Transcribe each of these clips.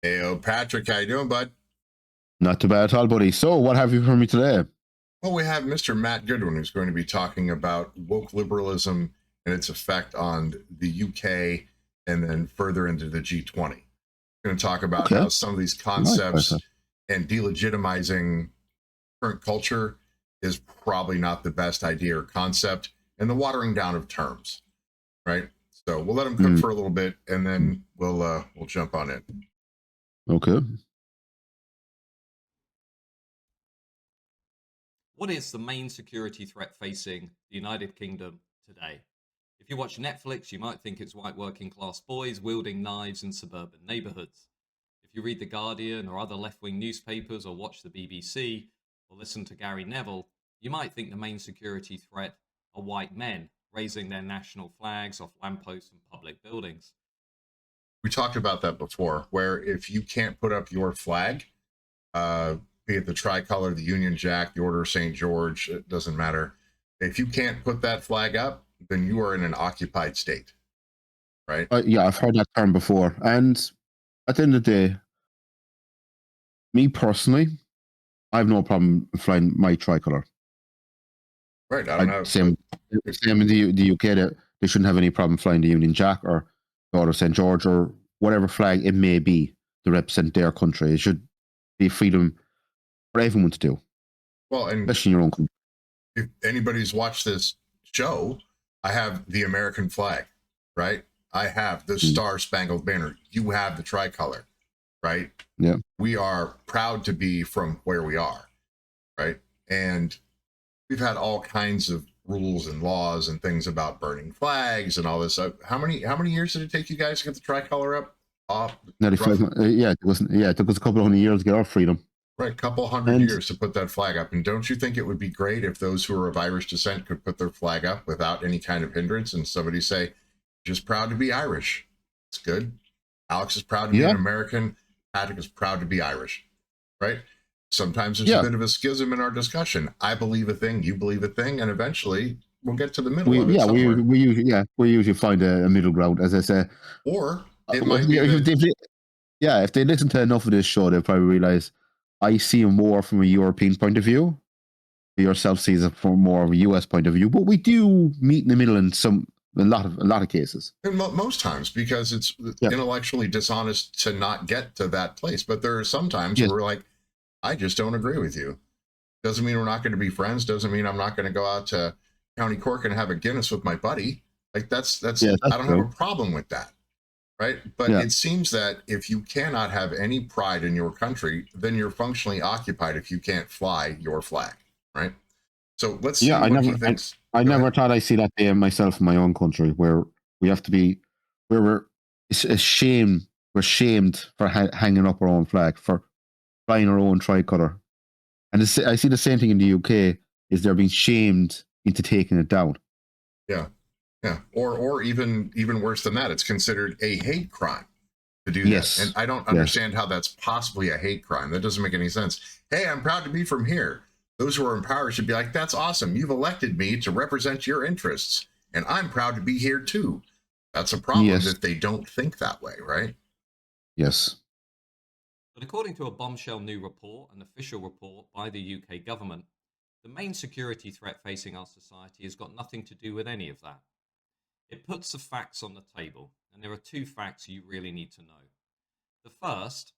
Hey, Patrick, how you doing, bud? Not too bad at all, buddy. So, what have you for me today? Well, we have Mr. Matt Goodwin, who's going to be talking about woke liberalism and its effect on the UK and then further into the G20. We're going to talk about Okay. how some of these concepts and delegitimizing current culture is probably not the best idea or concept, and the watering down of terms, right? So we'll let him cook for a little bit, and then we'll jump on in. Okay. What is the main security threat facing the United Kingdom today? If you watch Netflix, you might think it's white working class boys wielding knives in suburban neighborhoods. If you read The Guardian or other left wing newspapers or watch the BBC or listen to Gary Neville, you might think the main security threat are white men raising their national flags off lampposts and public buildings. We talked about that before, where if you can't put up your flag, be it the tricolor, the Union Jack, the Order of St. George, it doesn't matter. If you can't put that flag up, then you are in an occupied state, right? Yeah, I've heard that term before. And at the end of the day, me personally, I have no problem flying my tricolor. Right. I don't know. Same in the UK, they shouldn't have any problem flying the Union Jack or the Order of St. George or whatever flag it may be to represent their country. It should be freedom for everyone to do. Well, and especially in your own country. If anybody's watched this show, I have the American flag, right? I have the Star Spangled Banner. You have the tricolor, right? Yeah. We are proud to be from where we are, right? And we've had all kinds of rules and laws and things about burning flags and all this. How many years did it take you guys to get the tricolor up? 95. Yeah, it took us a couple of 100 years to get our freedom. Right, couple hundred years to put that flag up. And don't you think it would be great if those who are of Irish descent could put their flag up without any kind of hindrance, and somebody say, just proud to be Irish? It's good. Alex is proud to be an American. Patrick is proud to be Irish, right? Sometimes there's a bit of a schism in our discussion. I believe a thing, you believe a thing, and eventually we'll get to the middle of it. We usually find a middle ground, as I say. Or it might be if they listen to enough of this show, they'll probably realize I see more from a European point of view. Yourself sees it from more of a US point of view, but we do meet in the middle in a lot of cases. And most times, because it's intellectually dishonest to not get to that place. But there are some times where we're like, I just don't agree with you. Doesn't mean we're not going to be friends. Doesn't mean I'm not going to go out to County Cork and have a Guinness with my buddy. Like that's I don't have a problem with that. Right. But it seems that if you cannot have any pride in your country, then you're functionally occupied if you can't fly your flag. Right. So let's see what he thinks. I never thought I see that day myself in my own country, where we have to be, where we're ashamed. We're shamed for hanging up our own flag, for flying our own tricolor. And I see the same thing in the UK, is they're being shamed into taking it down. Yeah. Yeah, or even worse than that, it's considered a hate crime to do that. And I don't understand how that's possibly a hate crime. That doesn't make any sense. Hey, I'm proud to be from here. Those who are in power should be like, that's awesome. You've elected me to represent your interests, and I'm proud to be here too. That's a problem if they don't think that way, right? Yes. But according to a bombshell new report, an official report by the UK government, the main security threat facing our society has got nothing to do with any of that. It puts the facts on the table, and there are two facts you really need to know. The first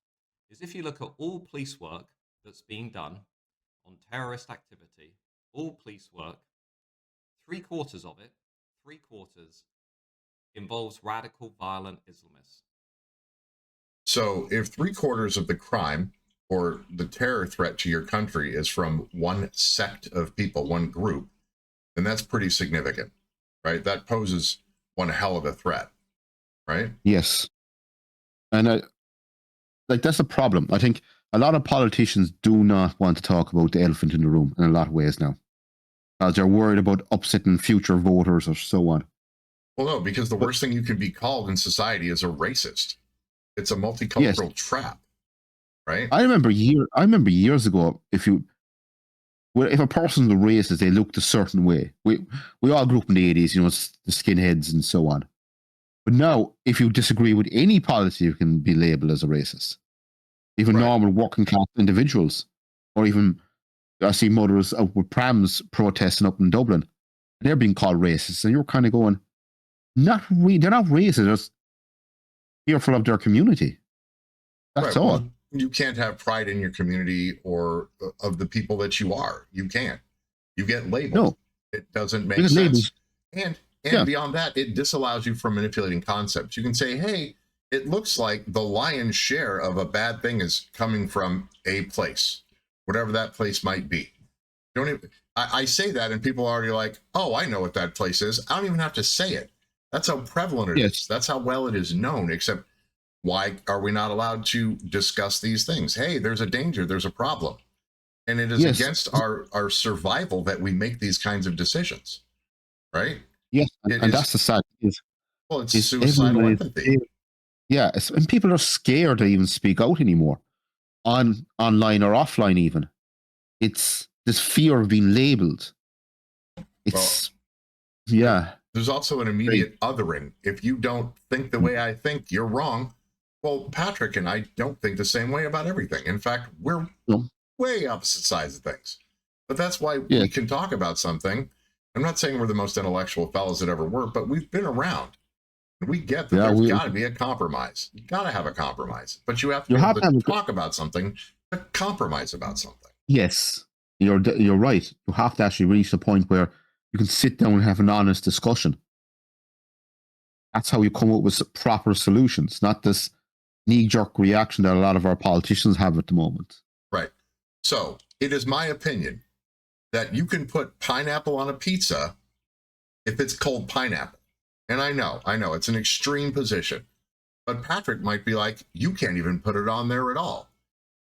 is if you look at all police work that's being done on terrorist activity, all police work, 3/4 of it, 3/4, involves radical violent Islamists. So if 3/4 of the crime or the terror threat to your country is from one sect of people, one group, then that's pretty significant, right? That poses one hell of a threat, right? Yes. And that's a problem. I think a lot of politicians do not want to talk about the elephant in the room in a lot of ways now, because they're worried about upsetting future voters or so on. Well, no, because the worst thing you can be called in society is a racist. It's a multicultural trap, right? I remember years ago, if a person's a racist, they looked a certain way. We all grew up in the 80s, the skinheads and so on. But now, if you disagree with any policy, you can be labeled as a racist. even Right. normal working class individuals, or even I see mothers out with prams protesting up in Dublin. They're being called racist, and you're kind of going, they're not racist, they're just fearful of their community. That's Right. all. Well, you can't have pride in your community or of the people that you are. You can't. You get labeled. No. It doesn't make Because sense. labels- And beyond that, it disallows you from manipulating concepts. You can say, hey, it looks like the lion's share of a bad thing is coming from a place, whatever that place might be. Don't even, I say that and people are already like, oh, I know what that place is. I don't even have to say it. That's how prevalent it is. That's how well it is known, except why are we not allowed to discuss these things? Hey, there's a danger, there's a problem. And it is against our survival that we make these kinds of decisions, right? Yes, and that's the sad thing. Well, it's suicidal empathy. And people are scared to even speak out anymore, online or offline even. It's this fear of being labeled. It's, There's also an immediate othering. If you don't think the way I think, you're wrong. Well, Patrick and I don't think the same way about everything. In fact, we're way opposite sides of things. But that's why we can talk about something. I'm not saying we're the most intellectual fellows that ever were, but we've been around. We get that there's got to be a compromise. You got to have a compromise. But you have to be able to talk about something, but compromise about something. Yes, you're right. You have to actually reach a point where you can sit down and have an honest discussion. That's how you come up with proper solutions, not this knee-jerk reaction that a lot of our politicians have at the moment. Right. So it is my opinion that you can put pineapple on a pizza if it's cold pineapple. And I know it's an extreme position, but Patrick might be like, you can't even put it on there at all.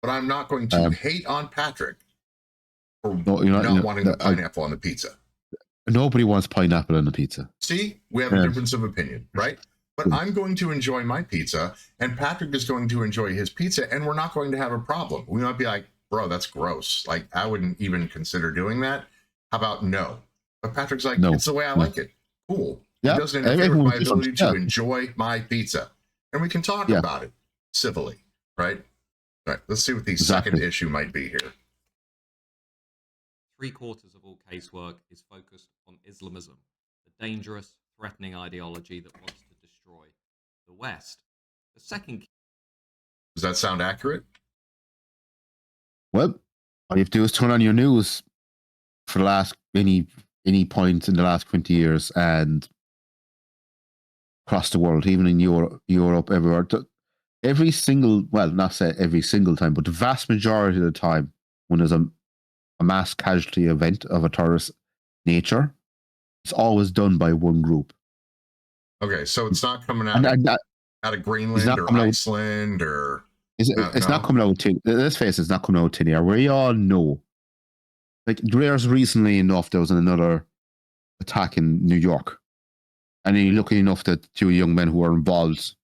But I'm not going to hate on Patrick for not wanting the pineapple on the pizza. Nobody wants pineapple on the pizza. See, we have a difference of opinion, right? But I'm going to enjoy my pizza, and Patrick is going to enjoy his pizza, and we're not going to have a problem. We might be like, bro, that's gross. Like, I wouldn't even consider doing that. How about no? But Patrick's like, it's the way I like it. Cool. It doesn't interfere with my ability to enjoy my pizza. And we can talk about it civilly, right? All right, let's see what the second issue might be here. 3/4 of all casework is focused on Islamism, the dangerous, threatening ideology that wants to destroy the West. The second... Does that sound accurate? Well, all you have to do is turn on your news for the last any point in the last 20 years and across the world, even in Europe, everywhere. Every single, well, not say every single time, but the vast majority of the time when there's a mass casualty event of a terrorist nature, it's always done by one group. Okay, so it's not coming out of Greenland or Iceland or... It's not coming out. Let's face it, it's not coming out in here. We all know. Like, there's recently enough, there was another attack in New York. And then you're lucky enough that two young men who were involved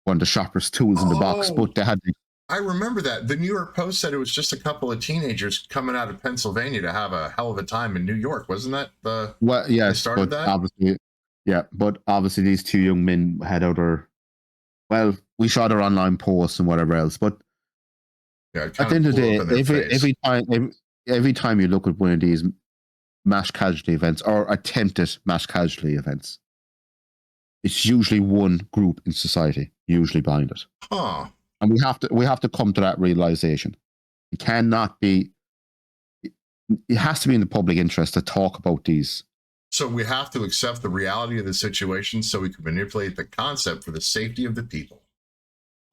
won the shopper's tools in the box, but they had... I remember that. The New York Post said it was just a couple of teenagers coming out of Pennsylvania to have a hell of a time in New York. Wasn't that the... Well, yes, started that? But obviously these two young men had other... Well, we saw their online posts and whatever else, but at the end of the day, every time you look at one of these mass casualty events or attempted mass casualty events, it's usually one group in society, usually behind it. Huh. And we have to come to that realization. It cannot be. It has to be in the public interest to talk about these. So we have to accept the reality of the situation so we can manipulate the concept for the safety of the people.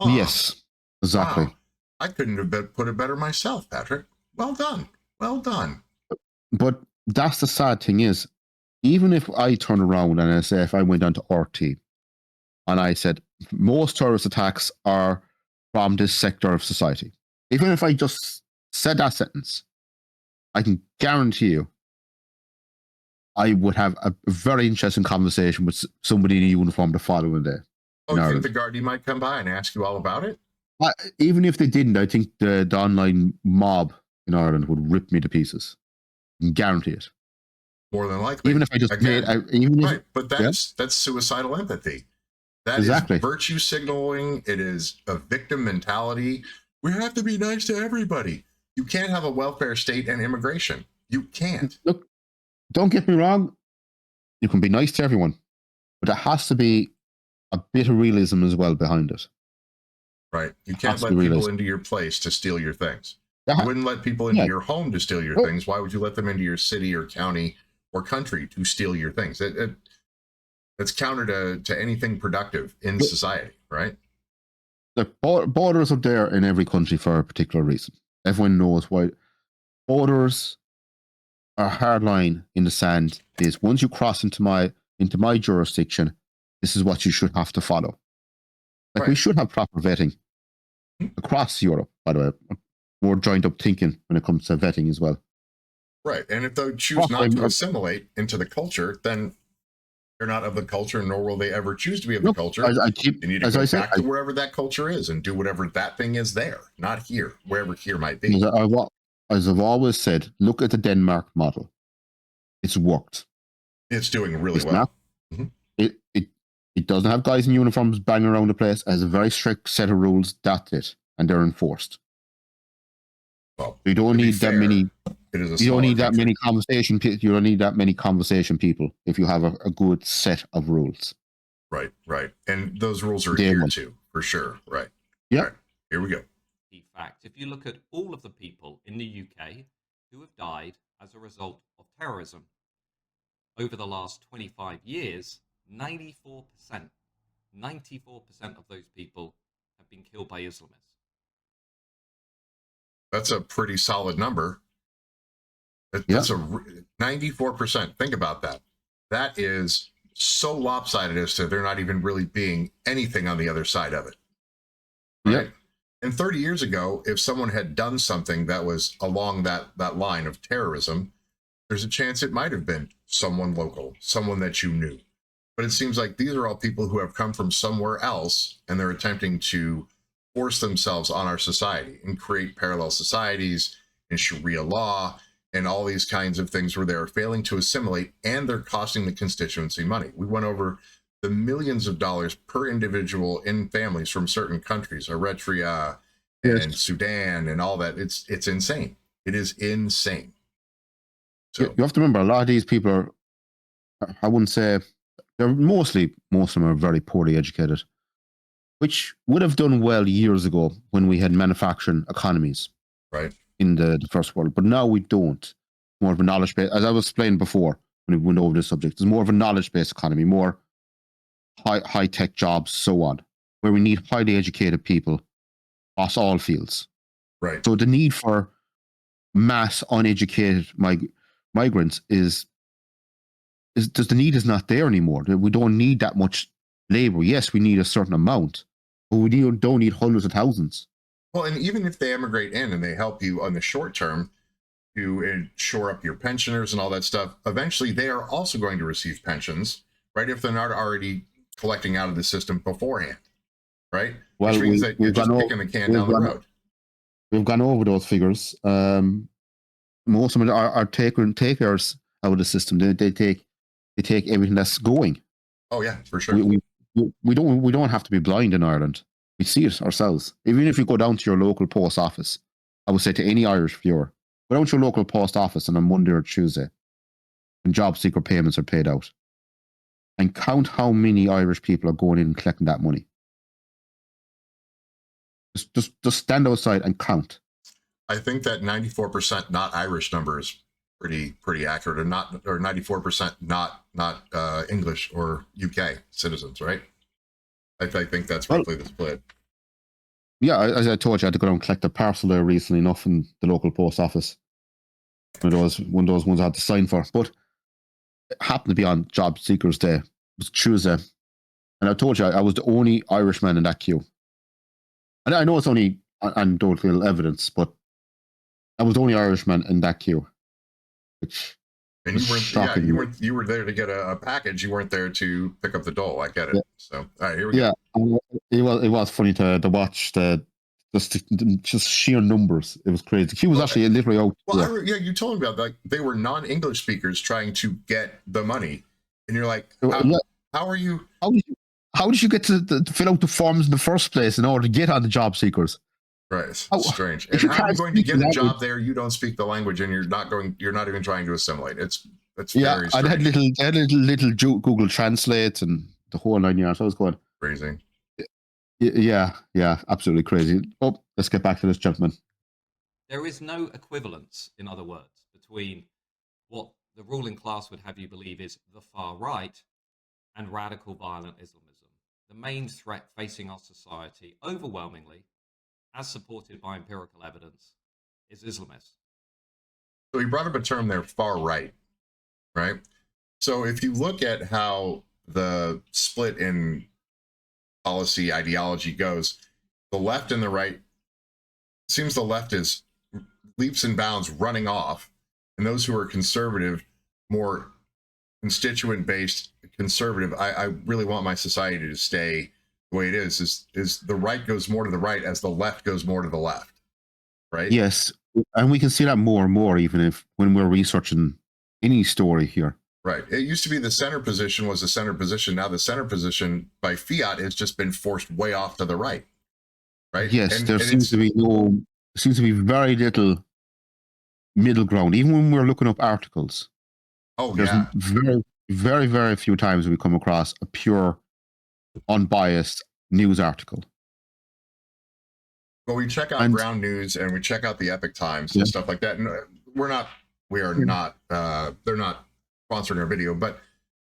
Huh. Yes, exactly. Wow. I couldn't have put it better myself, Patrick. Well done. Well done. But that's the sad thing is, even if I turn around and I say, if I went on to RT and I said, most terrorist attacks are from this sector of society, even if I just said that sentence, I can guarantee you I would have a very interesting conversation with somebody in a uniform the following day. Oh, you think the Guardian might come by and ask you all about it? Even if they didn't, I think the online mob in Ireland would rip me to pieces. I can guarantee it. More than likely. Even if I just right, but that's suicidal empathy. That is virtue signaling. It is a victim mentality. We have to be nice to everybody. You can't have a welfare state and immigration. You can't. Look, don't get me wrong. You can be nice to everyone, but there has to be a bit of realism as well behind it. Right. You can't let people into your place to steal your things. You wouldn't let people into your home to steal your things. Why would you let them into your city or county or country to steal your things? It's counter to anything productive in society, right? The borders are there in every country for a particular reason. Everyone knows why. Borders are a hard line in the sand. Is once you cross into my jurisdiction, this is what you should have to follow. Like we should have proper vetting across Europe, by the way. More joined up thinking when it comes to vetting as well. Right. And if they choose not to assimilate into the culture, then they're not of the culture, nor will they ever choose to be of the culture. They need to go back to wherever that culture is and do whatever that thing is there, not here, wherever here might be. As I've always said, look at the Denmark model. It's worked. It's doing really well. It doesn't have guys in uniforms banging around the place. It has a very strict set of rules. That's it. And they're enforced. Well, you don't need that many. You don't need that many conversation. You don't need that many conversation people if you have a good set of rules. Right, right, and those rules are adhered to for sure. Right. Yeah. Right. Here we go. Key fact: if you look at all of the people in the UK who have died as a result of terrorism over the last 25 years, 94% of those people have been killed by Islamists. That's a pretty solid number. That's a 94%. Think about that. That is so lopsided as to there not even really being anything on the other side of it. Right? Yeah. And 30 years ago, if someone had done something that was along that line of terrorism, there's a chance it might have been someone local, someone that you knew. But it seems like these are all people who have come from somewhere else, and they're attempting to force themselves on our society and create parallel societies and Sharia law and all these kinds of things where they're failing to assimilate, and they're costing the constituency money. We went over the millions of dollars per individual in families from certain countries, Eritrea and Sudan and all that. It's insane. It is insane. So you have to remember, a lot of these people are, I wouldn't say, they're most of them are very poorly educated, which would have done well years ago when we had manufacturing economies, right, in the first world. But now we don't. More of a knowledge base, as I was explaining before when we went over this subject. There's more of a knowledge based economy, more high tech jobs, so on, where we need highly educated people across all fields. Right. So the need for mass uneducated migrants is the need is not there anymore. We don't need that much labor. Yes, we need a certain amount, but we don't need hundreds of thousands. Well, and even if they emigrate in and they help you on the short term to shore up your pensioners and all that stuff, eventually they are also going to receive pensions, right? If they're not already collecting out of the system beforehand, right? Well, which means that you're just kicking the can down the road. We've gone over those figures. Most of them are takers out of the system. They take everything that's going. Oh yeah, for sure. We don't have to be blind in Ireland. We see it ourselves. Even if you go down to your local post office, I would say to any Irish viewer, go down to your local post office on a Monday or Tuesday when job seeker payments are paid out, and count how many Irish people are going in and collecting that money. Just stand outside and count. I think that 94% not Irish number is pretty accurate, or 94% not English or UK citizens, right? I think that's roughly the split. Yeah, as I told you, I had to go down and collect a parcel there recently enough in the local post office. One of those ones I had to sign for. But it happened to be on Job Seekers Day. It was Tuesday. And I told you I was the only Irishman in that queue. And I know it's only anecdotal evidence, but I was the only Irishman in that queue. And you weren't shocking. Yeah, you were there to get a package. You weren't there to pick up the dole. I get it. Yeah. So all right, here we go. Yeah, it was funny to watch just sheer numbers. It was crazy. The queue was actually literally out. Well, you told me about that. They were non-English speakers trying to get the money, and you're like, how are you? How did you get to fill out the forms in the first place in order to get on the job seekers? Right. It's Oh, strange. if And you how are you can't going to speak the get a language, job there? You don't speak the language, and you're not even trying to assimilate. It's yeah, very I had strange. little Google Translate and the whole 9 yards. I was going, Crazy. yeah, absolutely crazy. Oh, let's get back to this, gentleman. There is no equivalence, in other words, between what the ruling class would have you believe is the far right and radical violent Islamism. The main threat facing our society, overwhelmingly, as supported by empirical evidence, is Islamist. So he brought up a term there, far right, right? So if you look at how the split in policy ideology goes, the left and the right, it seems the left is leaps and bounds running off, and those who are conservative, more constituent-based conservative, I really want my society to stay the way it is the right goes more to the right as the left goes more to the left, right? Yes, and we can see that more and more, even if when we're researching any story here. Right. It used to be the center position was the center position. Now the center position by fiat has just been forced way off to the right. Right. Yes, there seems to be very little middle ground. Even when we're looking up articles, there's very, very, very few times we come across a pure, unbiased news article. Well, we check out Ground News and we check out the Epic Times and stuff like that. And they're not sponsoring our video, but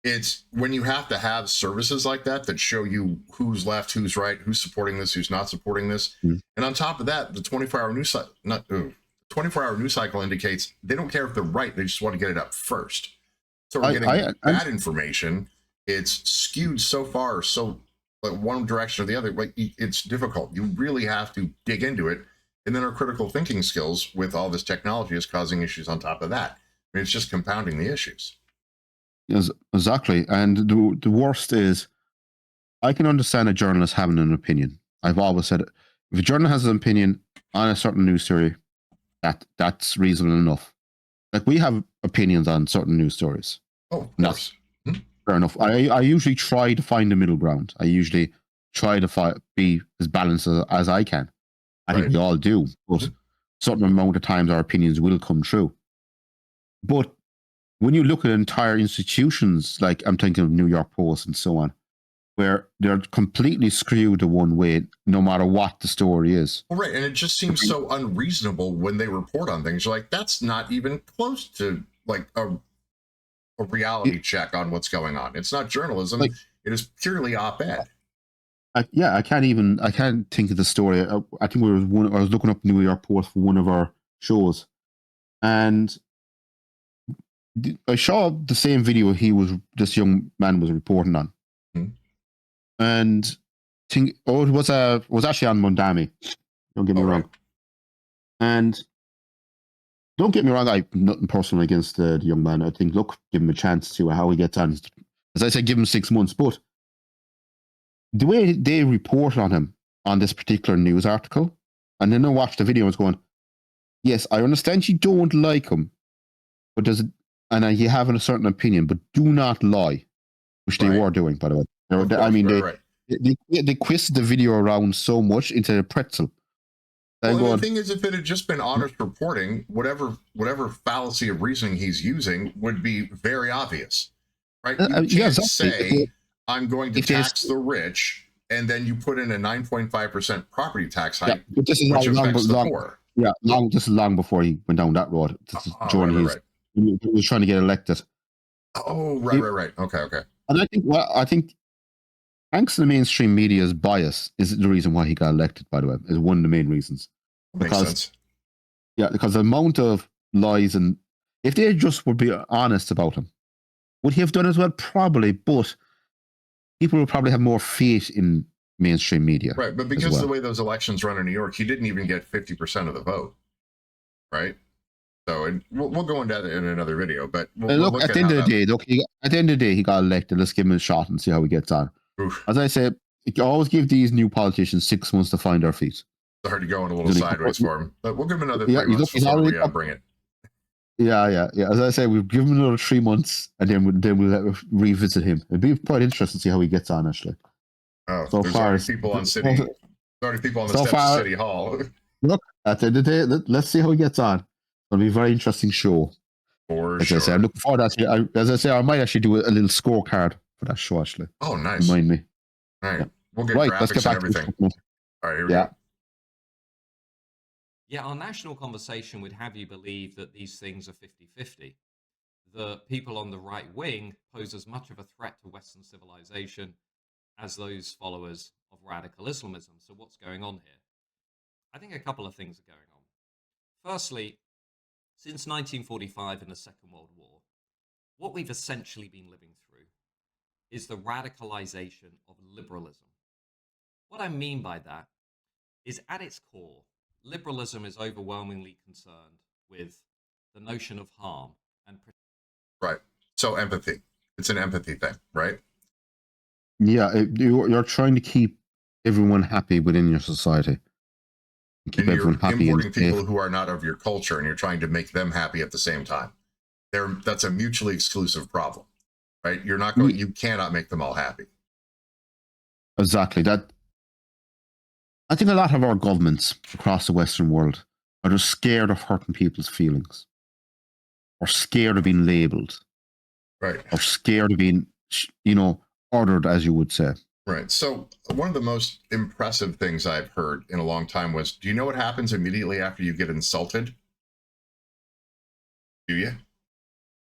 it's when you have to have services like that show you who's left, who's right, who's supporting this, who's not supporting this. And on top of that, the 24-hour news cycle, 24-hour news cycle indicates they don't care if they're right. They just want to get it up first. So we're getting bad information. It's skewed so far, so like one direction or the other. Like it's difficult. You really have to dig into it. And then our critical thinking skills with all this technology is causing issues on top of that. I mean, it's just compounding the issues. Yes, exactly. And the worst is, I can understand a journalist having an opinion. I've always said it. If a journalist has an opinion on a certain news story, that's reasonable enough. Like we have opinions on certain news stories. Oh, of course. Fair enough. I usually try to find a middle ground. I usually try to be as balanced as I can. I think we all do, but certain amount of times our opinions will come true. But when you look at entire institutions, like I'm thinking of New York Post and so on, where they're completely skewed to one way, no matter what the story is. Well, right, and it just seems so unreasonable when they report on things. You're like, that's not even close to like a reality check on what's going on. It's not journalism. It is purely op-ed. I can't think of the story. I think I was looking up New York Post for one of our shows, and I saw the same video this young man was reporting on, and it was actually on Mondami. Don't get me wrong, and don't get me wrong. I've nothing personal against the young man. I think give him a chance to see how he gets on. As I said, give him 6 months, but the way they report on him on this particular news article, and then I watched the video and was going, yes, I understand you don't like him, but you have a certain opinion, but do not lie, which they were doing, by the way. They twisted the video around so much into a pretzel. Well, the thing is, if it had just been honest reporting, whatever fallacy of reasoning he's using would be very obvious, right? You can't say, I'm going to tax the rich, and then you put in a 9.5% property tax hike, which affects the poor. Yeah, this is long before he went down that road. This is during he was trying to get elected. Oh, right. Okay. And I think thanks to the mainstream media's bias is the reason why he got elected, by the way, is one of the main reasons. Makes sense. Yeah, because the amount of lies, and if they just would be honest about him, would he have done as well? Probably, but people will probably have more faith in mainstream media. Right, but because of the way those elections run in New York, he didn't even get 50% of the vote, right? So we'll go into that in another video, but look, at the end of the day, he got elected. Let's give him a shot and see how he gets on. Oof. As I said, you always give these new politicians 6 months to find their feet. It's already going a little sideways for him, but we'll give him another 3 months before we bring it. Yeah. As I say, we'll give him another 3 months, and then we'll revisit him. It'd be quite interesting to see how he gets on, actually. Oh, so there's already people on the steps of City Hall. look, at the end of the day, let's see how he gets on. It'll be a very interesting show. For As sure. I say, I'm looking forward to actually, as I say, I might actually do a little scorecard for that show, actually. Oh, nice. Remind me. All right. Yeah. We'll get Right, graphics let's get back and to everything. this. All right, here we Yeah. go. Yeah, our national conversation would have you believe that these things are 50-50. The people on the right wing pose as much of a threat to Western civilization as those followers of radical Islamism. So what's going on here? I think a couple of things are going on. Firstly, since 1945 and the Second World War, what we've essentially been living through is the radicalization of liberalism. What I mean by that is, at its core, liberalism is overwhelmingly concerned with the notion of harm and right. So empathy. It's an empathy thing, right? Yeah, you're trying to keep everyone happy within your society. Keep and everyone happy. Importing people who are not of your culture, and you're trying to make them happy at the same time. That's a mutually exclusive problem, right? You're not going. You cannot make them all happy. Exactly. That. I think a lot of our governments across the Western world are just scared of hurting people's feelings, or scared of being labelled, right? Or scared of being, ordered, as you would say. Right. So one of the most impressive things I've heard in a long time was, do you know what happens immediately after you get insulted? Do you?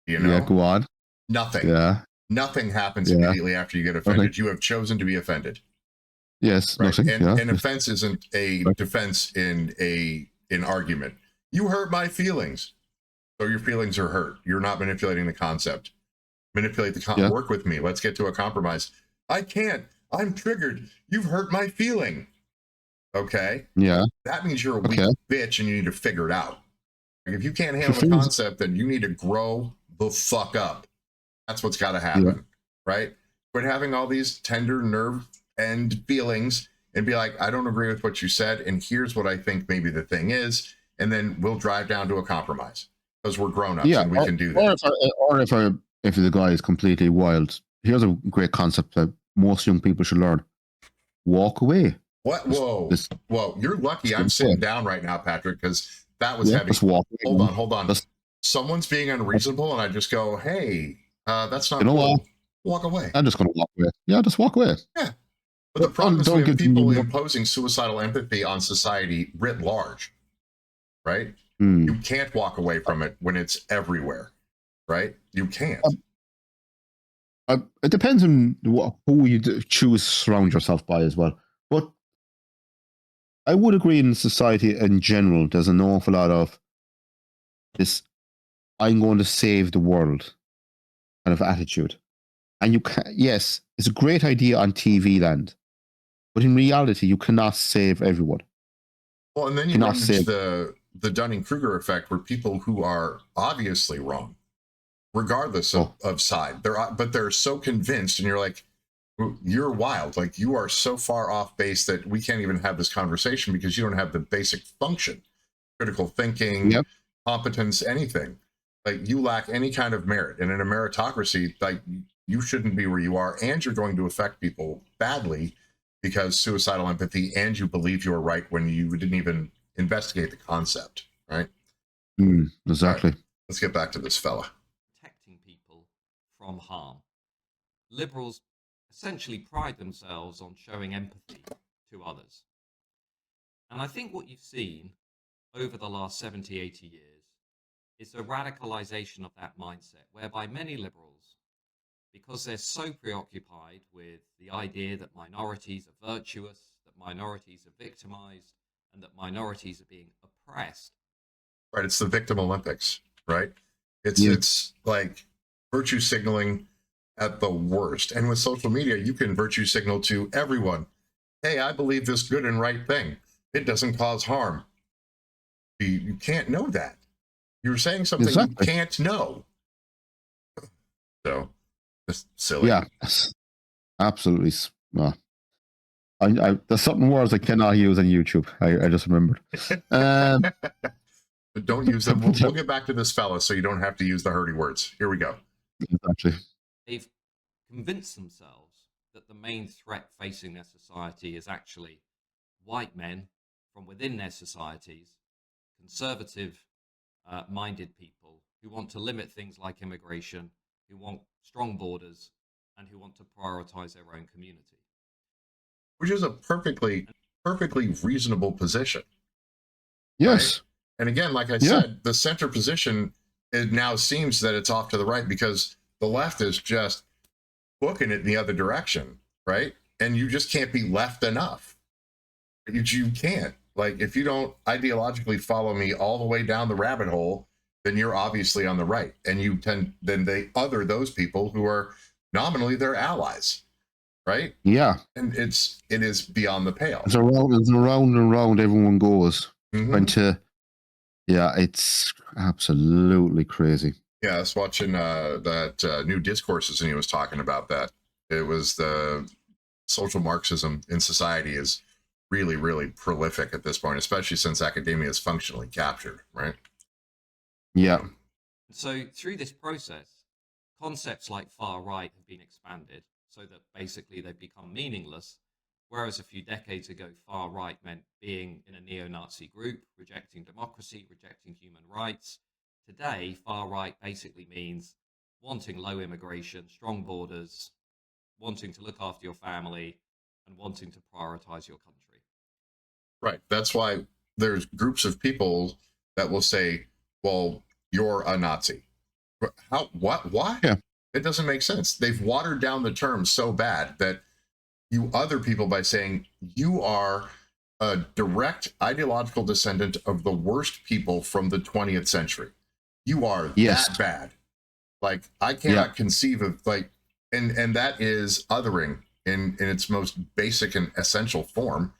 Do you know? Yeah, go on. Nothing. Yeah. Nothing happens immediately after you get offended. Okay. You have chosen to be offended. Yes. Right. Nothing. And, yeah. and offense isn't a defense in an argument. You hurt my feelings. So your feelings are hurt. You're not manipulating the concept. Manipulate the work with me. Let's get to a compromise. I can't. I'm triggered. You've hurt my feeling. Okay. Yeah. That means you're a weak bitch and you need to figure it out. Like, if you can't handle the concept, then you need to grow the fuck up. That's what's got to happen. Right. Quit having all these tender nerve and feelings and be like, I don't agree with what you said. And here's what I think maybe the thing is. And then we'll drive down to a compromise because we're grown ups and we can do that. Or if the guy is completely wild, here's a great concept that most young people should learn. Walk away. What? Whoa. You're lucky I'm sitting down right now, Patrick, because that was heavy. Hold on. Someone's being unreasonable and I just go, hey, that's not cool. Walk away. I'm just going to walk away. Yeah, just walk away. Yeah. But the problem is we have people imposing suicidal empathy on society writ large, right? You can't walk away from it when it's everywhere, right? You can't. It depends on who you choose to surround yourself by as well. But I would agree in society in general, there's an awful lot of this, I'm going to save the world kind of attitude. And you can, yes, it's a great idea on TV land, but in reality, you cannot save everyone. Well, and then you run into the Dunning-Kruger effect where people who are obviously wrong, regardless of side, but they're so convinced, and you're like, you're wild. Like, you are so far off base that we can't even have this conversation because you don't have the basic function, critical thinking, competence, anything. Like, you lack any kind of merit. And in a meritocracy, like, you shouldn't be where you are, and you're going to affect people badly because suicidal empathy, and you believe you're right when you didn't even investigate the concept, right? Exactly. Right, let's get back to this fella. Protecting people from harm. Liberals essentially pride themselves on showing empathy to others. And I think what you've seen over the last 70, 80 years is a radicalization of that mindset, whereby many liberals, because they're so preoccupied with the idea that minorities are virtuous, that minorities are victimized, and that minorities are being oppressed. Right, it's the victim Olympics, right? It's like virtue signaling at the worst. And with social media, you can virtue signal to everyone. Hey, I believe this good and right thing. It doesn't cause harm. You can't know that. You're saying something you can't know. So, just silly. Yeah, absolutely. Well, there's certain words I cannot use on YouTube. I just remembered. But don't use them. We'll get back to this fella so you don't have to use the hurty words. Here we go. Exactly. They've convinced themselves that the main threat facing their society is actually white men from within their societies, conservative minded people who want to limit things like immigration, who want strong borders, and who want to prioritize their own community. Which is a perfectly reasonable position. Yes. Right? And again, like I said, the center position, it now seems that it's off to the right because the left is just booking it in the other direction, right? And you just can't be left enough. You can't. Like, if you don't ideologically follow me all the way down the rabbit hole, then you're obviously on the right. And then they other those people who are nominally their allies, right? Yeah. And it is beyond the pale. It's around and round everyone goes. It's absolutely crazy. Yeah, I was watching that new Discourses, and he was talking about that. It was the social Marxism in society is really, really prolific at this point, especially since academia is functionally captured, right? Yeah. So through this process, concepts like far right have been expanded so that basically they've become meaningless. Whereas a few decades ago, far right meant being in a neo-Nazi group, rejecting democracy, rejecting human rights. Today, far right basically means wanting low immigration, strong borders, wanting to look after your family, and wanting to prioritize your country. Right. That's why there's groups of people that will say, well, you're a Nazi. How? What? Why? Yeah. It doesn't make sense. They've watered down the term so bad that you other people by saying you are a direct ideological descendant of the worst people from the 20th century. You are that bad. Like, I cannot conceive of, like, and that is othering in its most basic and essential form,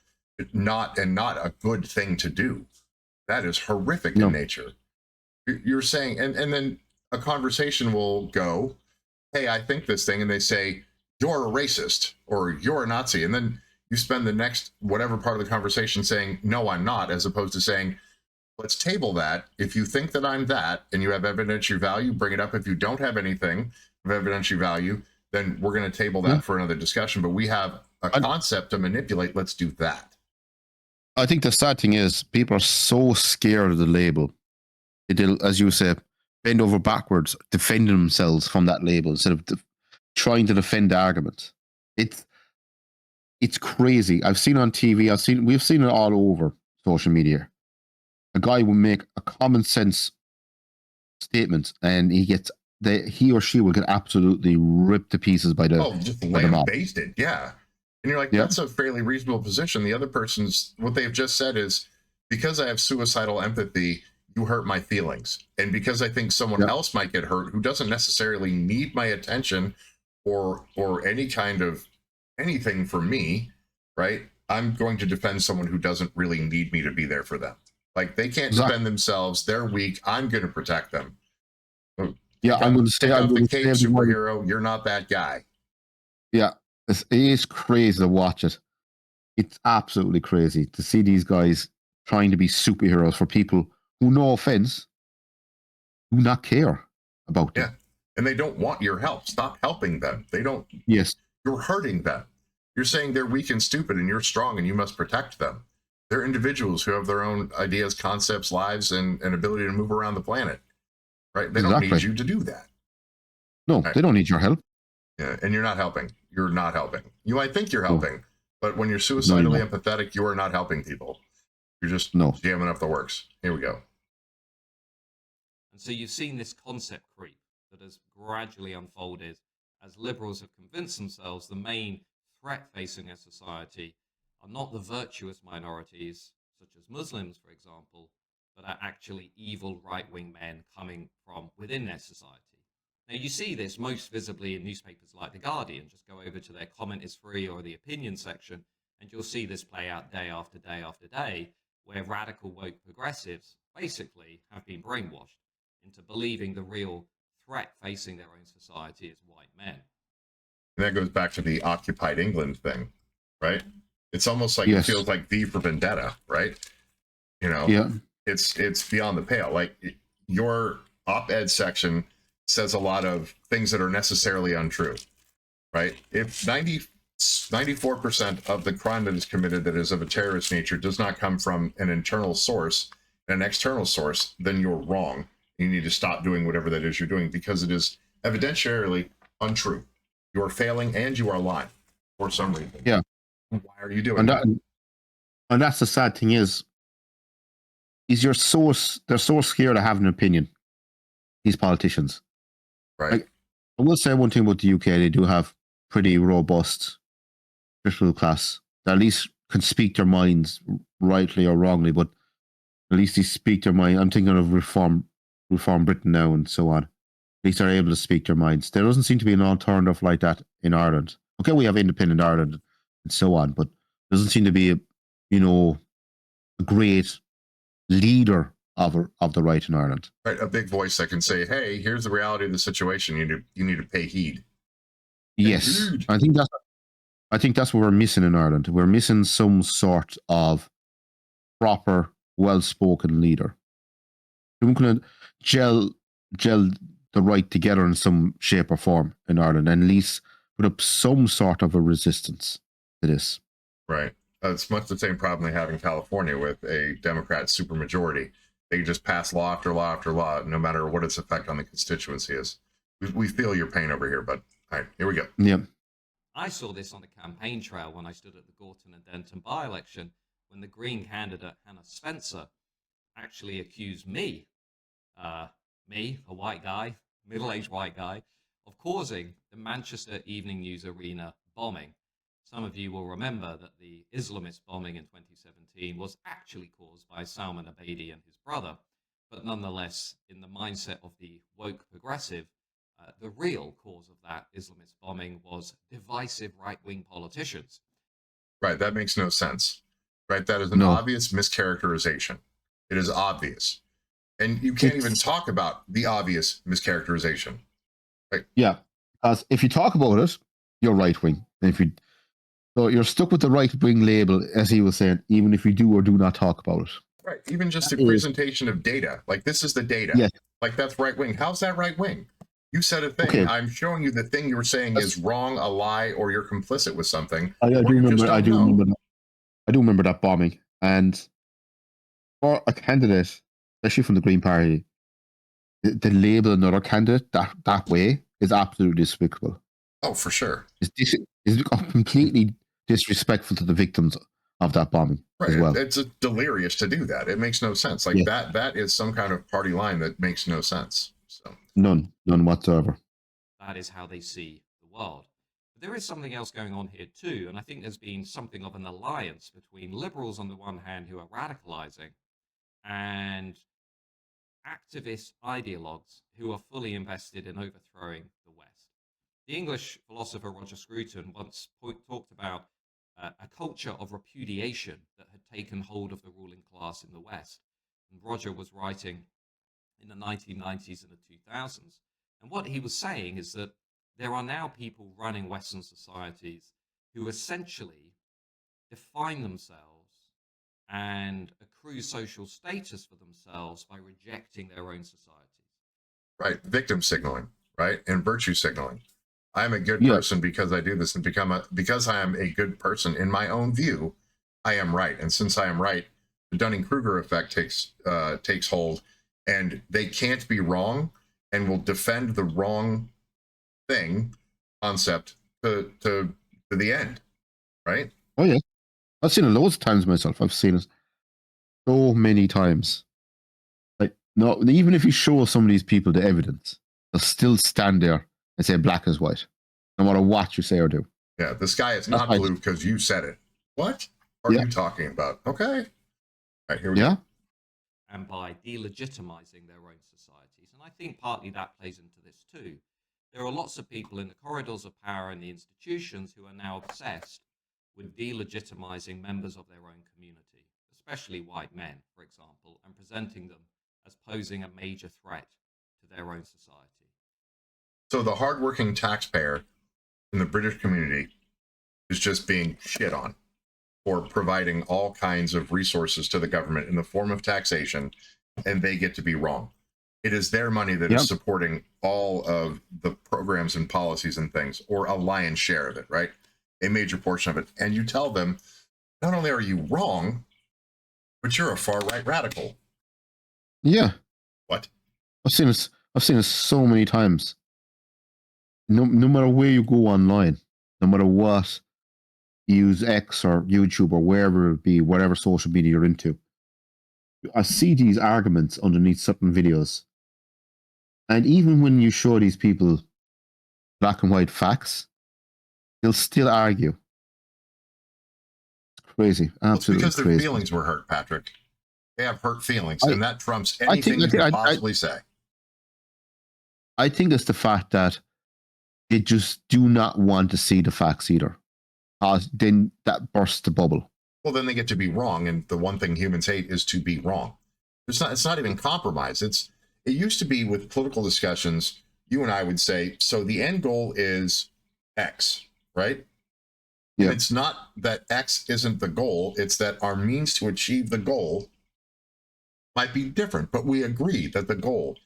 not a good thing to do. That is horrific in nature. You're saying, and then a conversation will go, hey, I think this thing, and they say, you're a racist or you're a Nazi. And then you spend the next whatever part of the conversation saying, no, I'm not, as opposed to saying, let's table that. If you think that I'm that and you have evidentiary value, bring it up. If you don't have anything of evidentiary value, then we're going to table that for another discussion. But we have a concept to manipulate. Let's do that. I think the sad thing is people are so scared of the label. They'll, as you say, bend over backwards, defending themselves from that label instead of trying to defend the argument. It's crazy. I've seen on TV. We've seen it all over social media. A guy will make a common sense statement, and he or she will get absolutely ripped to pieces by the just lambasted. Yeah, and you're like, that's a fairly reasonable position. The other person's what they've just said is, because I have suicidal empathy, you hurt my feelings, and because I think someone else might get hurt who doesn't necessarily need my attention or any kind of anything from me, right? I'm going to defend someone who doesn't really need me to be there for them. Like, they can't defend themselves. They're weak. I'm going to protect them. Yeah, I'm going to say I'm the cape superhero. You're not that guy. Yeah, it is crazy to watch it. It's absolutely crazy to see these guys trying to be superheroes for people who, no offense, do not care about them. Yeah, and they don't want your help. Stop helping them. They don't. Yes. You're hurting them. You're saying they're weak and stupid and you're strong and you must protect them. They're individuals who have their own ideas, concepts, lives, and ability to move around the planet. Right? They don't need you to do that. No, they don't need your help. Yeah, and you're not helping. You're not helping. You might think you're helping, but when you're suicidally empathetic, you are not helping people. You're just jamming up the works. Here we go. And so you've seen this concept creep that has gradually unfolded as liberals have convinced themselves the main threat facing a society are not the virtuous minorities, such as Muslims, for example, but are actually evil right-wing men coming from within their society. Now, you see this most visibly in newspapers like The Guardian. Just go over to their comment is free or the opinion section, and you'll see this play out day after day after day, where radical woke progressives basically have been brainwashed into believing the real threat facing their own society is white men. And that goes back to the occupied England thing, right? It's almost like it feels like V for Vendetta, right? You know, it's beyond the pale. Like, your op-ed section says a lot of things that are necessarily untrue, right? If 97% 94% of the crime that is committed that is of a terrorist nature does not come from an internal source, an external source, then you're wrong. You need to stop doing whatever that is you're doing because it is evidentially untrue. You are failing and you are lying for some reason. Yeah. Why are you doing that? And that's the sad thing is they're so scared to have an opinion, these politicians. Right. Like, I will say one thing about the UK, they do have pretty robust critical class that at least can speak their minds rightly or wrongly, but at least they speak their mind. I'm thinking of reform Britain now and so on. At least they're able to speak their minds. There doesn't seem to be an alternative like that in Ireland. Okay, we have independent Ireland and so on, but there doesn't seem to be a great leader of the right in Ireland. Right, a big voice that can say, "Hey, here's the reality of the situation. You need to pay heed." Yes, I think that's what we're missing in Ireland. We're missing some sort of proper, well-spoken leader who can gel the right together in some shape or form in Ireland, and at least put up some sort of a resistance to this. Right. It's much the same problem they have in California with a Democrat supermajority. They just pass law after law after law, no matter what its effect on the constituency is. We feel your pain over here, but all right, here we go. Yeah. I saw this on the campaign trail when I stood at the Gorton and Denton by-election when the Green candidate Hannah Spencer actually accused me, a white guy, middle-aged white guy, of causing the Manchester Evening News Arena bombing. Some of you will remember that the Islamist bombing in 2017 was actually caused by Salman Abedi and his brother, but nonetheless, in the mindset of the woke progressive, the real cause of that Islamist bombing was divisive right-wing politicians. Right, that makes no sense. Right, that is an obvious mischaracterization. It is obvious. And you can't even talk about the obvious mischaracterization. Right? Yeah, because if you talk about it, you're right-wing. So you're stuck with the right-wing label, as he was saying, even if you do or do not talk about it. Right. Even just the presentation of data. Like, this is the data. Yes. Like, that's right-wing. How's that right-wing? You said a thing. Okay. I'm showing you the thing you were saying is wrong, a lie, or you're complicit with something. I do remember that bombing. And for a candidate, especially from the Green Party, to label another candidate that way is absolutely despicable. Oh, for sure. It's completely disrespectful to the victims of that bombing as well. It's delirious to do that. It makes no sense. Like, that is some kind of party line that makes no sense. So none whatsoever. That is how they see the world. But there is something else going on here too, and I think there's been something of an alliance between liberals on the one hand who are radicalizing and activist ideologues who are fully invested in overthrowing the West. The English philosopher Roger Scruton once talked about a culture of repudiation that had taken hold of the ruling class in the West. And Roger was writing in the 1990s and the 2000s. And what he was saying is that there are now people running Western societies who essentially define themselves and accrue social status for themselves by rejecting their own societies. Right. Victim signaling, right? And virtue signaling. I'm a good person because I do this, and because I am a good person in my own view, I am right. And since I am right, the Dunning-Kruger effect takes hold, and they can't be wrong and will defend the wrong concept to the end, right? Oh yeah, I've seen it loads of times myself. I've seen it so many times. Like, no, even if you show some of these people the evidence, they'll still stand there and say black is white, no matter what you say or do. Yeah, the sky is not blue because you said it. What are you talking about? Okay. All right, here we go. And by delegitimizing their own societies. And I think partly that plays into this too. There are lots of people in the corridors of power and the institutions who are now obsessed with delegitimizing members of their own community, especially white men, for example, and presenting them as posing a major threat to their own society. So the hardworking taxpayer in the British community is just being shit on for providing all kinds of resources to the government in the form of taxation, and they get to be wrong. It is their money that is supporting all of the programs and policies and things, or a lion's share of it, right? a major portion of it, and you tell them, not only are you wrong, but you're a far-right radical. Yeah. What? I've seen this. I've seen this so many times. No matter where you go online, no matter what, you use X or YouTube or wherever it be, whatever social media you're into, I see these arguments underneath certain videos. And even when you show these people black and white facts, they'll still argue. It's crazy. Absolutely it's because crazy. their feelings were hurt, Patrick. They have hurt feelings, and that trumps anything you could possibly say. I think it's the fact that they just do not want to see the facts either. Then that bursts the bubble. Well, then they get to be wrong, and the one thing humans hate is to be wrong. It's not even compromise. It used to be with political discussions, you and I would say, so the end goal is X, right? Yeah. And it's not that X isn't the goal, it's that our means to achieve the goal might be different, but we agree that the goal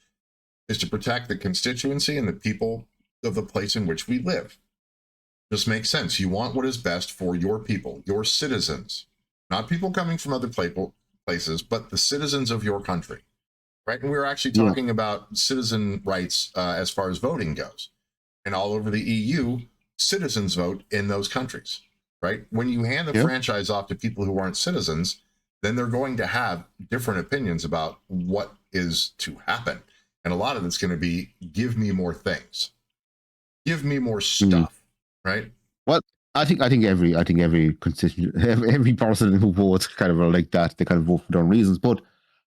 is to protect the constituency and the people of the place in which we live. Just makes sense. You want what is best for your people, your citizens, not people coming from other places, but the citizens of your country, right? And we were actually talking about citizen rights as far as voting goes. And all over the EU, citizens vote in those countries, right? When you hand the franchise off to people who aren't citizens, then they're going to have different opinions about what is to happen. And a lot of it's going to be, give me more things. Give me more stuff, right? Well, I think every constituent, every person who votes kind of are like that. They kind of vote for their own reasons. But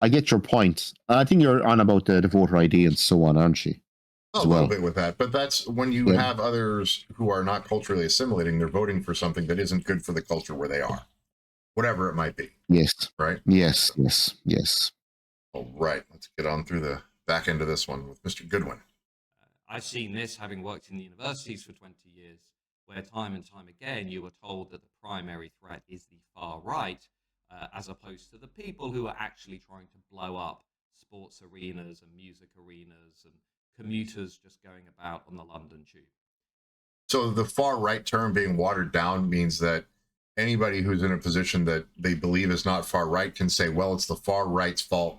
I get your point. I think you're on about the voter ID and so on, aren't you? A little bit with that, but that's when you have others who are not culturally assimilating, they're voting for something that isn't good for the culture where they are, whatever it might be. Yes. Right? Yes. All right. Let's get on through the back end of this one with Mr. Goodwin. I've seen this having worked in the universities for 20 years, where time and time again you were told that the primary threat is the far right, as opposed to the people who are actually trying to blow up sports arenas and music arenas and commuters just going about on the London Tube. So the far right term being watered down means that anybody who's in a position that they believe is not far right can say, well, it's the far right's fault,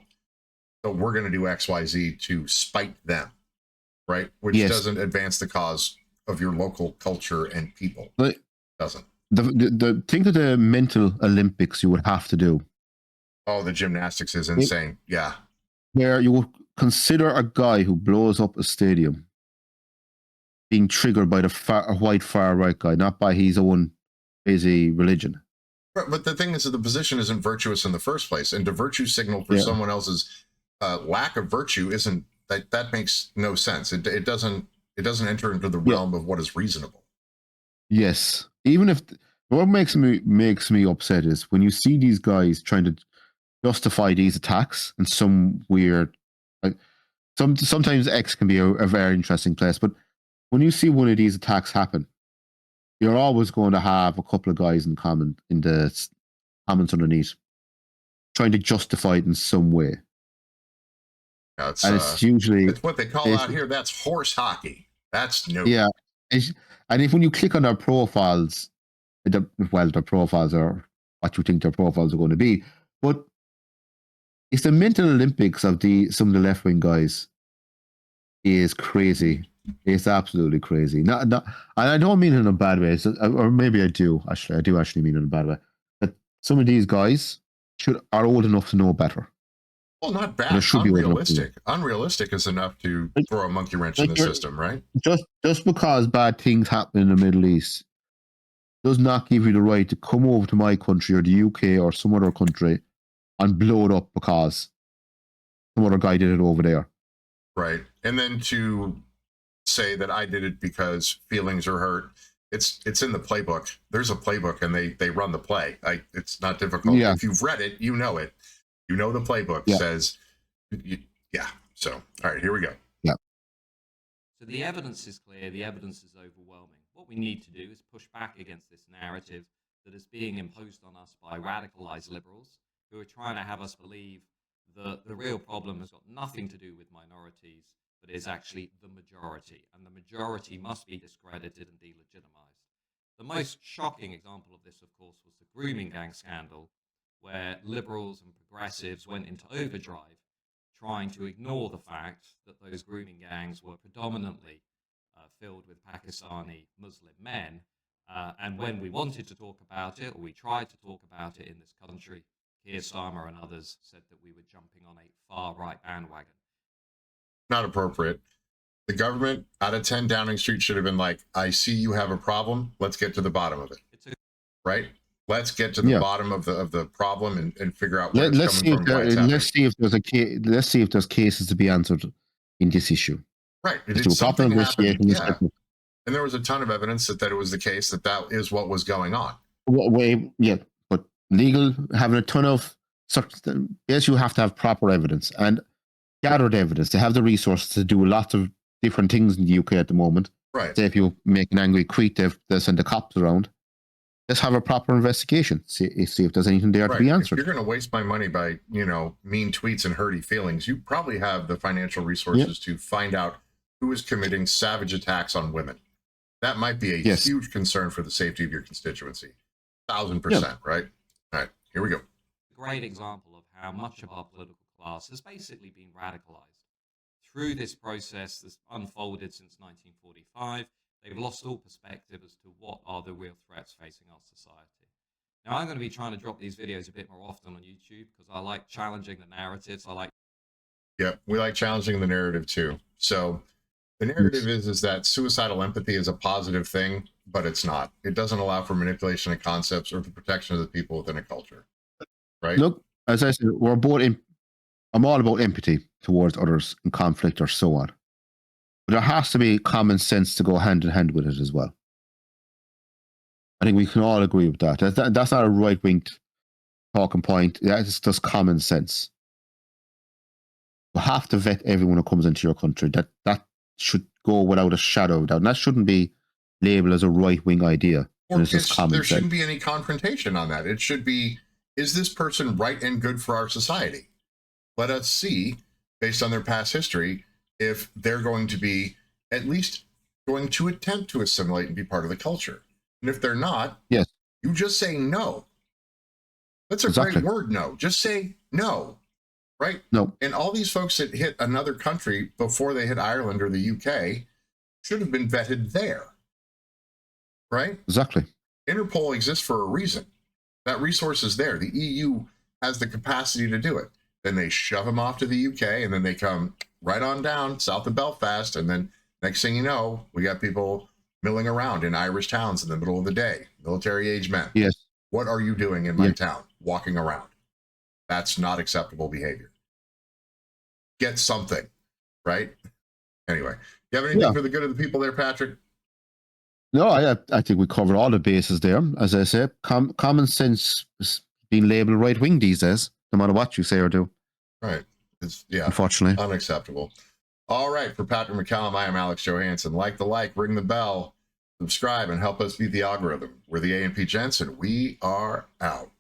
so we're going to do XYZ to spite them, right? Which doesn't advance the cause of your local culture and people. But doesn't. The think of the mental Olympics you would have to do. Oh, the gymnastics is insane. Where you would consider a guy who blows up a stadium being triggered by the white far right guy, not by his own crazy religion. But the thing is that the position isn't virtuous in the first place, and to virtue signal for someone else's lack of virtue isn't that makes no sense. It doesn't enter into the realm of what is reasonable. Yes, even if what makes me upset is when you see these guys trying to justify these attacks in some weird. Sometimes X can be a very interesting place, but when you see one of these attacks happen, you're always going to have a couple of guys in the comments underneath trying to justify it in some way. It's usually it's what they call out here. That's horse hockey. That's new. Yeah, and if when you click on their profiles, their profiles are what you think their profiles are going to be, but it's the mental Olympics of some of the left wing guys is crazy. It's absolutely crazy. Not, and I don't mean it in a bad way, or maybe I do. Actually, I do actually mean it in a bad way. That some of these guys are old enough to know better. Well, not bad. Unrealistic. Unrealistic is enough to throw a monkey wrench in the system, right? Just because bad things happen in the Middle East does not give you the right to come over to my country or the UK or some other country and blow it up because some other guy did it over there. Right. And then to say that I did it because feelings are hurt. It's in the playbook. There's a playbook and they run the play. It's not difficult. Yeah. If you've read it, you know it. You know the playbook says, So, all right, here we go. Yeah. So the evidence is clear. The evidence is overwhelming. What we need to do is push back against this narrative that is being imposed on us by radicalized liberals who are trying to have us believe that the real problem has got nothing to do with minorities, but is actually the majority. And the majority must be discredited and delegitimized. The most shocking example of this, of course, was the grooming gang scandal, where liberals and progressives went into overdrive, trying to ignore the fact that those grooming gangs were predominantly filled with Pakistani Muslim men. And when we wanted to talk about it, or we tried to talk about it in this country, Keir Starmer and others said that we were jumping on a far-right bandwagon. Not appropriate. The government out of 10 Downing Street should have been like, I see you have a problem. Let's get to the bottom of it. Right? Let's get to the bottom of the problem and figure out where it's coming from. Let's see if there's let's see if there's cases to be answered in this issue. Right. Did something happen? Yeah. And there was a ton of evidence that it was the case, that is what was going on. But legal, having a ton of, yes, you have to have proper evidence and gathered evidence. They have the resources to do lots of different things in the UK at the moment. Right. Say if you make an angry tweet, they send the cops around. Let's have a proper investigation. See if there's anything there to be answered. If you're going to waste my money by, mean tweets and hurty feelings, you probably have the financial resources to find out who is committing savage attacks on women. That might be a huge concern for the safety of your constituency. 1,000%, right? All right, here we go. A great example of how much of our political class has basically been radicalized. Through this process that's unfolded since 1945, they've lost all perspective as to what are the real threats facing our society. Now, I'm going to be trying to drop these videos a bit more often on YouTube because I like challenging the narratives. We like challenging the narrative too. So the narrative is that suicidal empathy is a positive thing, but it's not. It doesn't allow for manipulation of concepts or the protection of the people within a culture. Right? Look, as I said, I'm all about empathy towards others in conflict or so on. But there has to be common sense to go hand in hand with it as well. I think we can all agree with that. That's not a right-wing talking point. That's just common sense. You have to vet everyone who comes into your country. That should go without a shadow of doubt. And that shouldn't be labeled as a right-wing idea. There shouldn't be any confrontation on that. It should be, is this person right and good for our society? Let us see, based on their past history, if they're going to be at least going to attempt to assimilate and be part of the culture. And if they're not, you just say no. That's a great word, no. Just say no, right? No. And all these folks that hit another country before they hit Ireland or the UK should have been vetted there, right? Exactly. Interpol exists for a reason. That resource is there. The EU has the capacity to do it. Then they shove them off to the UK, and then they come right on down south of Belfast, and then next thing you know, we got people milling around in Irish towns in the middle of the day, military-age men. Yes. What are you doing in my town? Walking around. That's not acceptable behavior. Get something, right? Anyway, you have anything for the good of the people there, Patrick? No, I think we covered all the bases there. As I said, common sense is being labeled right-wing these days, no matter what you say or do. Right. It's, unfortunately, unacceptable. All right. For Patrick McCallum, I am Alex Johansson. Like, ring the bell, subscribe, and help us beat the algorithm. We're the A&P Gents, and we are out.